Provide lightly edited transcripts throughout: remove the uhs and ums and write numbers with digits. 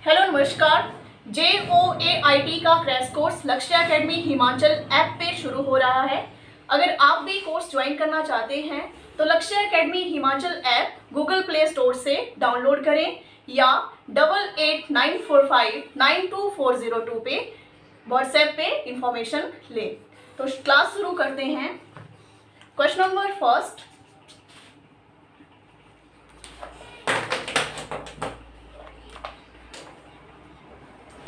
Hello नमस्कार। JOAIT का crash course लक्ष्य एकेडमी हिमाचल ऐप पे शुरू हो रहा है। अगर आप भी कोर्स ज्वाइन करना चाहते हैं तो लक्ष्य academy Himachal app Google play store से डाउनलोड करें या 8894592402 पे व्हाट्सएप पे इंफॉर्मेशन लें। तो क्लास शुरू करते हैं। Question number first,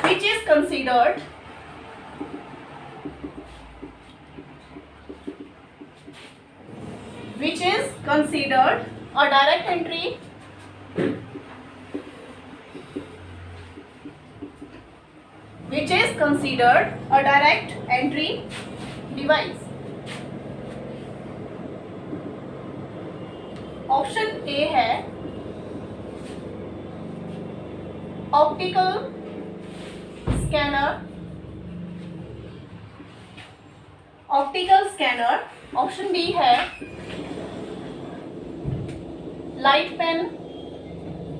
which is considered a direct entry device? Option A है ऑप्टिकल स्कैनर, ऑप्शन बी है लाइट पेन,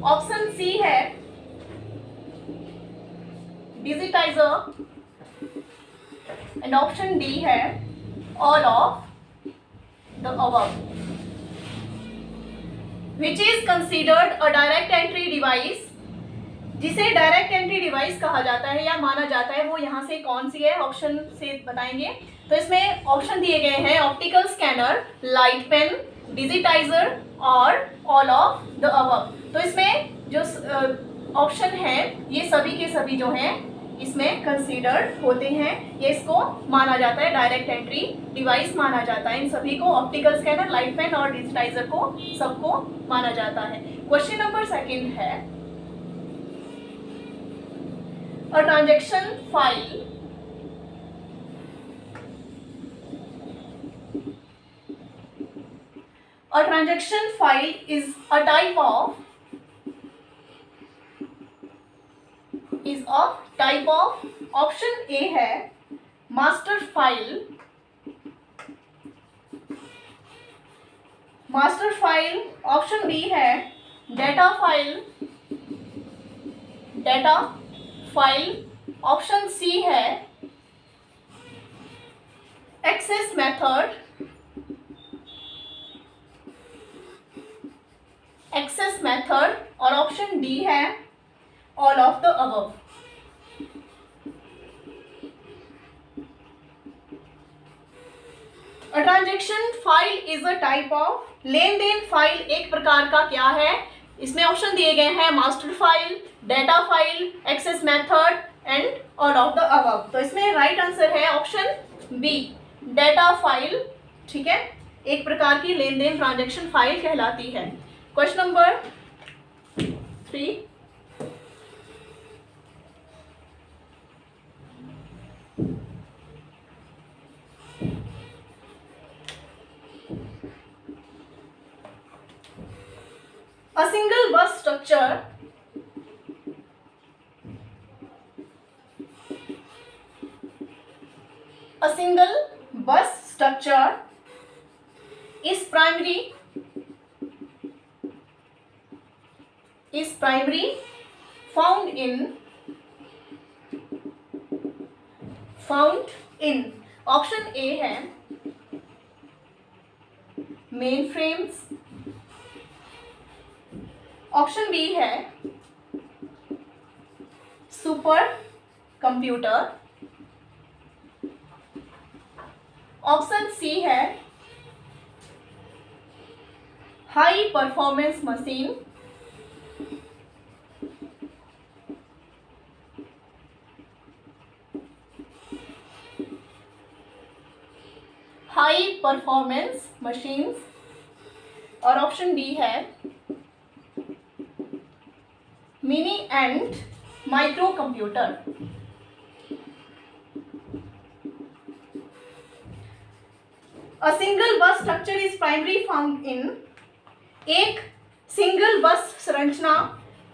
ऑप्शन सी है डिजिटाइजर एंड ऑप्शन डी है all of the above. Which is considered a direct entry device, जिसे direct entry device कहा जाता है या माना जाता है, वो यहाँ से कौन सी है ऑप्शन से बताएंगे। तो इसमें ऑप्शन दिए गए हैं optical scanner, light pen, digitiser और ऑल ऑफ द अबव। तो इसमें जो ऑप्शन है ये सभी के सभी जो हैं इसमें कंसीडर्ड होते हैं, ये इसको माना जाता है डायरेक्ट एंट्री डिवाइस माना जाता है। इन सभी को ऑप्टिकल स्कैनर, लाइट पेन और डिजिटाइजर को सबको माना जाता है। क्वेश्चन नंबर सेकंड है a transaction file is a type of option A है मास्टर फाइल, ऑप्शन बी है डेटा फाइल, ऑप्शन सी है एक्सेस मेथड और ऑप्शन डी है all of the above. A transaction file is a type of, लेन देन file एक प्रकार का क्या है। इसमें ऑप्शन दिए गए हैं master file, data file, access method and all of the above. तो इसमें राइट आंसर है ऑप्शन बी, डेटा फाइल। ठीक है, एक प्रकार की लेन देन ट्रांजैक्शन फाइल कहलाती है। Question number 3, A single bus structure is primary found in option A है मेन फ्रेम्स, ऑप्शन बी है सुपर कंप्यूटर, ऑप्शन सी है हाई परफॉर्मेंस मशीन, और ऑप्शन डी है mini and microcomputer. A single bus structure is primary found in, एक single बस संरचना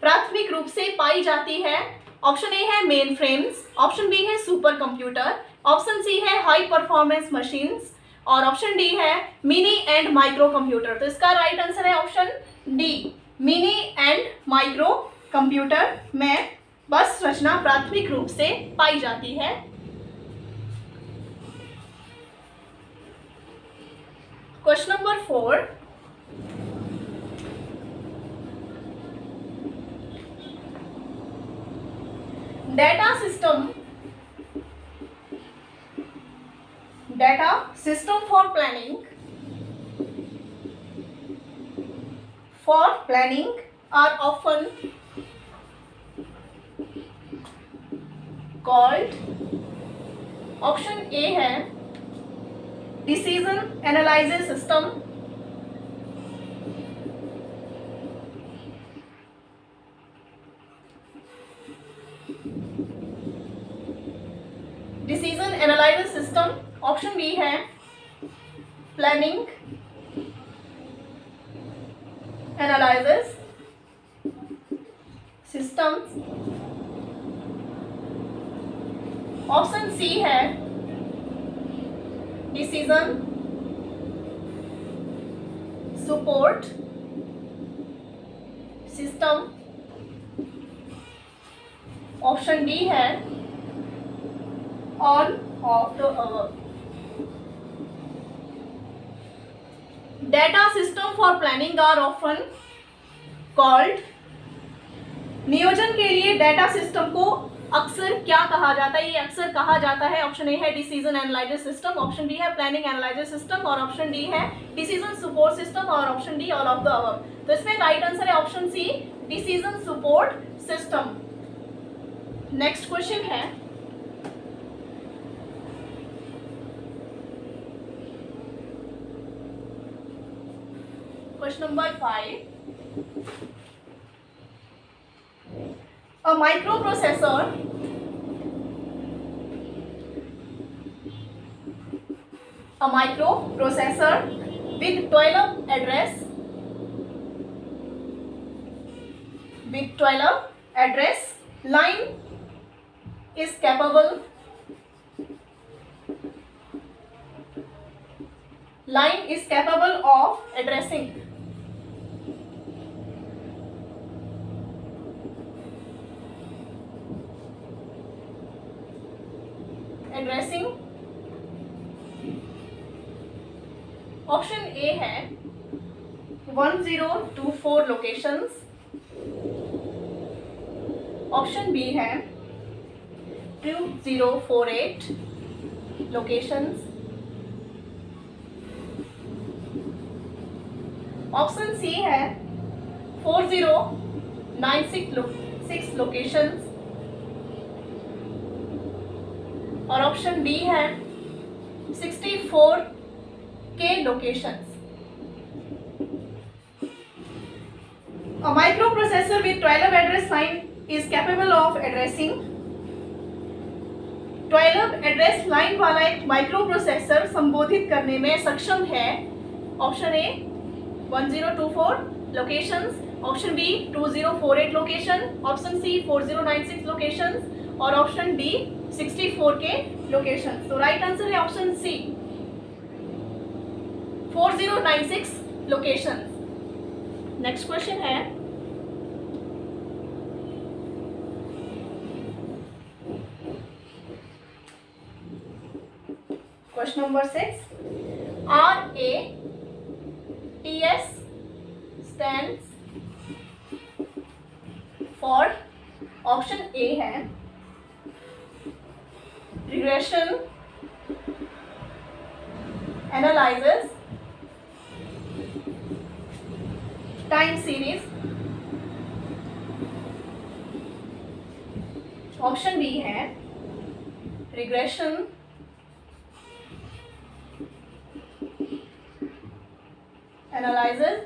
प्राथमिक रूप से पाई जाती है। ऑप्शन ए है मेन फ्रेम्स, ऑप्शन बी है सुपर कंप्यूटर, ऑप्शन सी है हाई परफॉर्मेंस मशीन्स और ऑप्शन डी है मिनी एंड माइक्रो कंप्यूटर। तो इसका राइट आंसर है option D, mini and microcomputer में बस रचना प्राथमिक रूप से पाई जाती है। Question number 4, data system for planning are often called, option A है decision analysis system, option B है planning analysis systems, option C है decision support system, option D है all of the above. Data system for planning are often called, नियोजन के लिए data system को अक्सर क्या कहा जाता है? ये अक्सर कहा जाता है, ऑप्शन ए है decision analysis system, option B है प्लानिंग एनालिसिस सिस्टम और ऑप्शन डी है डिसीजन सपोर्ट सिस्टम और option D all of the above. तो इसमें राइट आंसर है option C decision support system. Next question है question number 5, a microprocessor with 12 address line is capable of addressing option A है 1024 locations, option B है 2048 locations, option C है 4096 locations और option D है 64K locations. A microprocessor with 12 address line is capable of addressing 12 address line वाला एक माइक्रोप्रोसेसर संबोधित करने में सक्षम है। Option A 1024 locations, option B 2048 location, option C 4096 locations और ऑप्शन डी 64K लोकेशंस। तो राइट आंसर है option C 4096 location. Next question है question number 6, RATS stands for, option A है regression analysis time series, option B है regression analysis